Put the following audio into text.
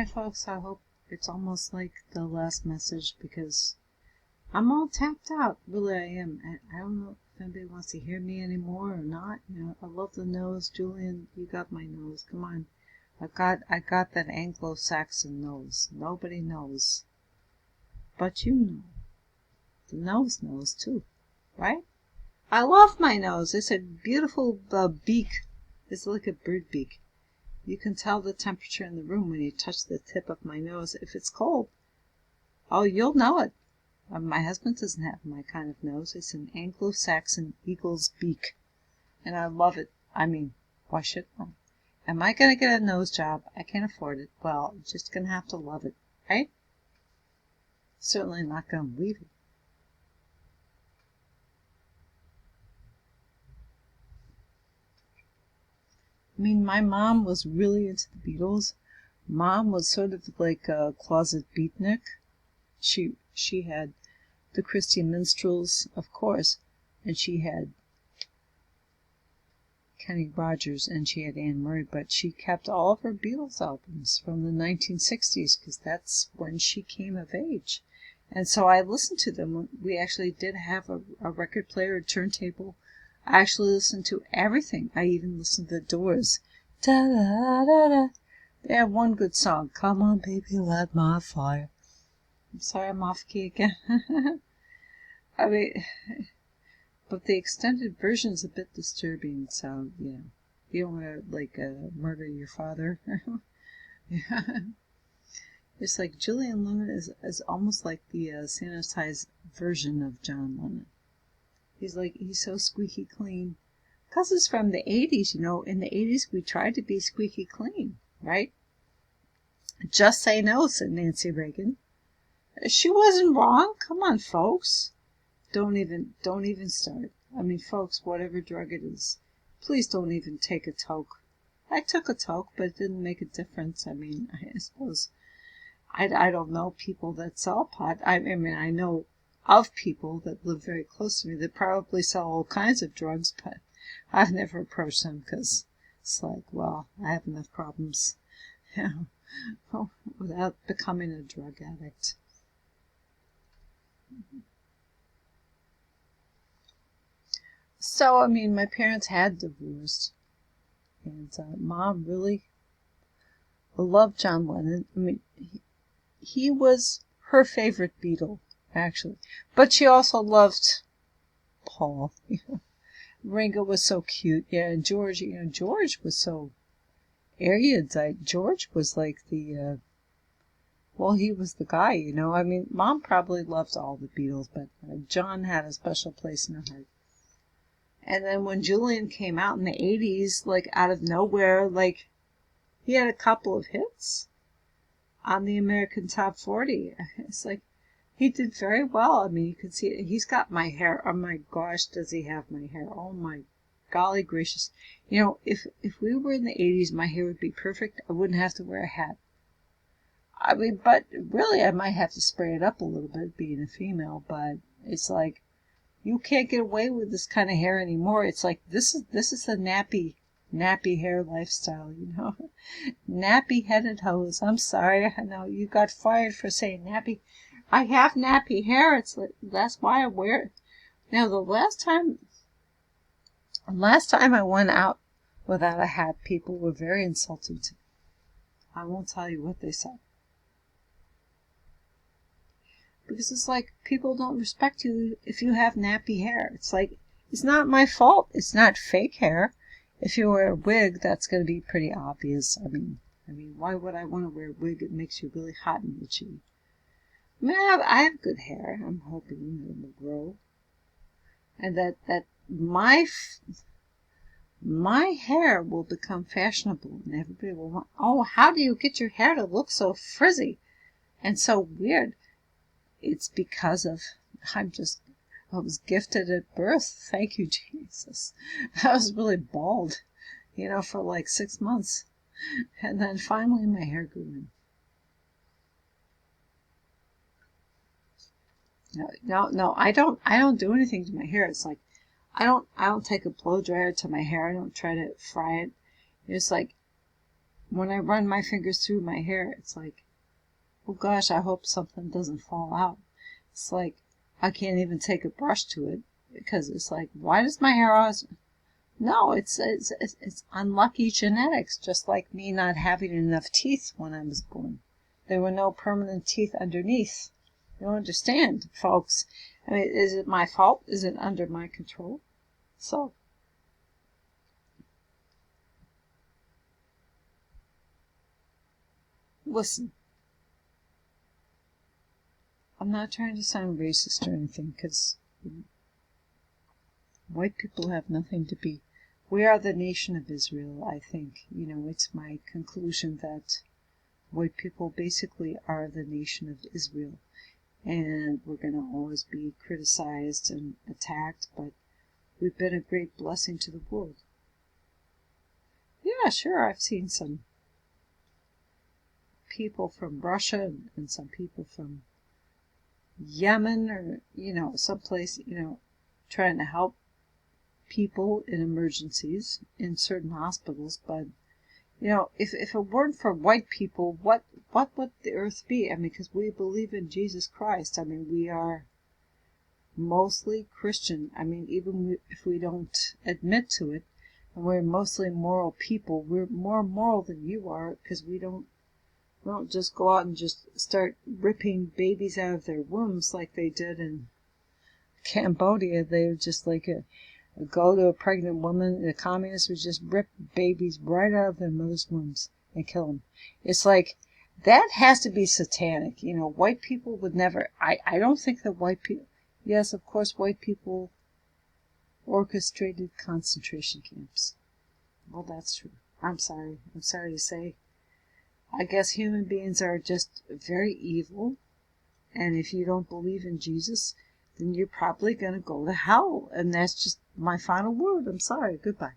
Alright, folks, I hope it's almost like the last message because I'm all tapped out. Really, I am. I don't know if anybody wants to hear me anymore or not. You know, I love the nose. Julian, you got my nose. Come on. I got that Anglo-Saxon nose. Nobody knows. But you know. The nose knows too. Right? I love my nose. It's a beautiful beak. It's like a bird beak. You can tell the temperature in the room when you touch the tip of my nose. If it's cold, oh, you'll know it. My husband doesn't have my kind of nose. It's an Anglo-Saxon eagle's beak. And I love it. I mean, why shouldn't I? Am I going to get a nose job? I can't afford it. Well, I'm just going to have to love it, right? Certainly not going to leave it. I mean, my mom was really into the Beatles. Mom was sort of like a closet beatnik. She had the Christian Minstrels, of course, and she had Kenny Rogers and she had Anne Murray, but she kept all of her Beatles albums from the 1960s because that's when she came of age. And so I listened to them. We actually did have a record player, a turntable. I actually listened to everything. I even listened to the Doors. Da da da da. They have one good song. Come on, baby, light my fire. I'm sorry, I'm off key again. I mean, but the extended version's a bit disturbing. So yeah, you don't want to like murder your father. Yeah. It's like Julian Lennon is almost like the sanitized version of John Lennon. He's so squeaky clean. 'Cause it's from the 80s, you know. In the 80s, we tried to be squeaky clean, right? Just say no, said Nancy Reagan. She wasn't wrong. Come on, folks. Don't even start. I mean, folks, whatever drug it is, please don't even take a toke. I took a toke, but it didn't make a difference. I mean, I suppose I don't know people that sell pot. I mean, I know of people that live very close to me that probably sell all kinds of drugs, but I've never approached them because it's like, well, I have enough problems, you know, without becoming a drug addict. So, I mean, my parents had divorced, and Mom really loved John Lennon. I mean, he was her favorite Beatle, actually. But she also loved Paul. Ringo was so cute. Yeah, and George, George was so erudite. George was like the, well, he was the guy, I mean, Mom probably loved all the Beatles, but John had a special place in her heart. And then when Julian came out in the 80s, like out of nowhere, like he had a couple of hits on the American Top 40. It's like he did very well. I mean, you can see it. He's got my hair. Oh my gosh, does he have my hair? Oh my golly gracious. If we were in the 80s, my hair would be perfect. I wouldn't have to wear a hat. I mean, but really, I might have to spray it up a little bit being a female, but it's like you can't get away with this kind of hair anymore. It's like this is the nappy hair lifestyle, Nappy headed hose. I'm sorry. I know you got fired for saying nappy. I have nappy hair. It's like that's why I wear it. Now the last time I went out without a hat, people were very insulting to me. I won't tell you what they said. Because it's like people don't respect you if you have nappy hair. It's like it's not my fault. It's not fake hair. If you wear a wig, that's going to be pretty obvious. I mean, why would I want to wear a wig? It makes you really hot and itchy. I mean, I have good hair. I'm hoping it will grow, and that my hair will become fashionable, and everybody will want. Oh, how do you get your hair to look so frizzy and so weird? It's because of I was gifted at birth. Thank you, Jesus. I was really bald, for like 6 months. And then finally my hair grew in. No, I don't do anything to my hair. It's like I don't take a blow dryer to my hair. I don't try to fry it. It's like when I run my fingers through my hair, it's like, oh gosh, I hope something doesn't fall out. It's like I can't even take a brush to it because it's like, why does my hair always... No, it's unlucky genetics, just like me not having enough teeth when I was born. There were no permanent teeth underneath. You don't understand, folks. I mean, is it my fault? Is it under my control? So, listen, I'm not trying to sound racist or anything, because white people have nothing to be. We are the nation of Israel, I think. It's my conclusion that white people basically are the nation of Israel. And we're going to always be criticized and attacked, but we've been a great blessing to the world. Yeah, sure, I've seen some people from Russia and some people from Yemen or, someplace, trying to help people in emergencies in certain hospitals. But, if it weren't for white people, what would the earth be? I mean, because we believe in Jesus Christ. I mean, we are mostly Christian. I mean, even if we don't admit to it, and we're mostly moral people, we're more moral than you are, because we don't just go out and just start ripping babies out of their wombs like they did in Cambodia. They would just go to a pregnant woman. The communists would just rip babies right out of their mother's wombs and kill them. It's like, that has to be satanic. White people would never... I don't think that white people... Yes, of course, white people orchestrated concentration camps. Well, that's true. I'm sorry to say. I guess human beings are just very evil, and if you don't believe in Jesus, then you're probably going to go to hell, and that's just my final word. I'm sorry. Goodbye.